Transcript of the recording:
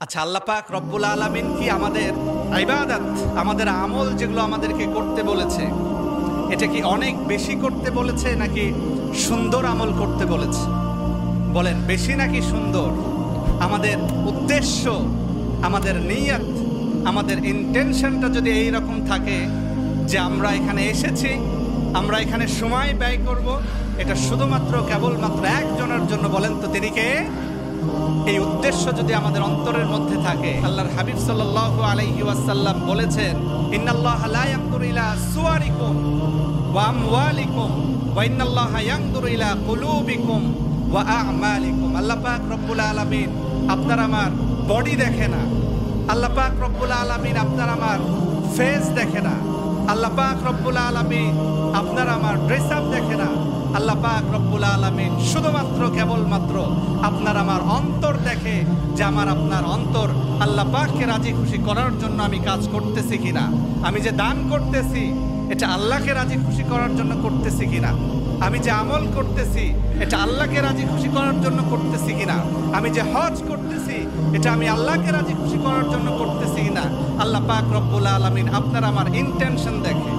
আচ্ছা, আল্লাহ পাক রব্বুল আলামিন কি আমাদের ইবাদত, আমাদের আমল যেগুলো আমাদেরকে করতে বলেছে, এটা কি অনেক বেশি করতে বলেছে নাকি সুন্দর আমল করতে বলেছে? বলেন, বেশি নাকি সুন্দর? আমাদের উদ্দেশ্য, আমাদের নিয়ত, আমাদের ইন্টেনশনটা যদি এই রকম থাকে যে আমরা এখানে এসেছি, আমরা এখানে সময় ব্যয় করব, এটা শুধুমাত্র কেবলমাত্র একজনের জন্য, বলেন তো তিনি কে? এই উদ্দেশ্য যদি আমাদের অন্তরের মধ্যে থাকে, আল্লাহর হাবিব সাল্লাল্লাহু আলাইহি ওয়াসাল্লাম বলেছেন, ইন্নাল্লাহা লা ইয়ানজুরু ইলা সুওয়ারিকুম ওয়া আমওয়ালিকুম ওয়া ইন্নাল্লাহা ইয়ানজুরু ইলা কুলুবিকুম ওয়া আ'মালিকুম। আল্লাহ পাক রব্বুল আলামিন আপনার আমার বডি দেখে না, আল্লাহ পাক রব্বুল আলামিন আপনার আমার ফেস দেখে না, আল্লাহ পাক রব্বুল আলামিন আপনার আমার ড্রেস আপ দেখে না, আল্লাহ পাক রব্বুল আলামিন শুধুমাত্র কেবলমাত্র আপনার আমার অন্তর দেখে, যে আমার আপনার অন্তর আল্লাহ পাককে রাজি খুশি করার জন্য আমি কাজ করতেছি কিনা, আমি যে দান করতেছি এটা আল্লাহকে রাজি খুশি করার জন্য করতেছি কিনা, আমি যে আমল করতেছি এটা আল্লাহকে রাজি খুশি করার জন্য করতেছি কিনা, আমি যে হজ করতেছি এটা আমি আল্লাহকে রাজি খুশি করার জন্য করতেছি কিনা। আল্লাহ পাক রব্বুল আলামিন আপনার আমার ইন্টেনশন দেখে।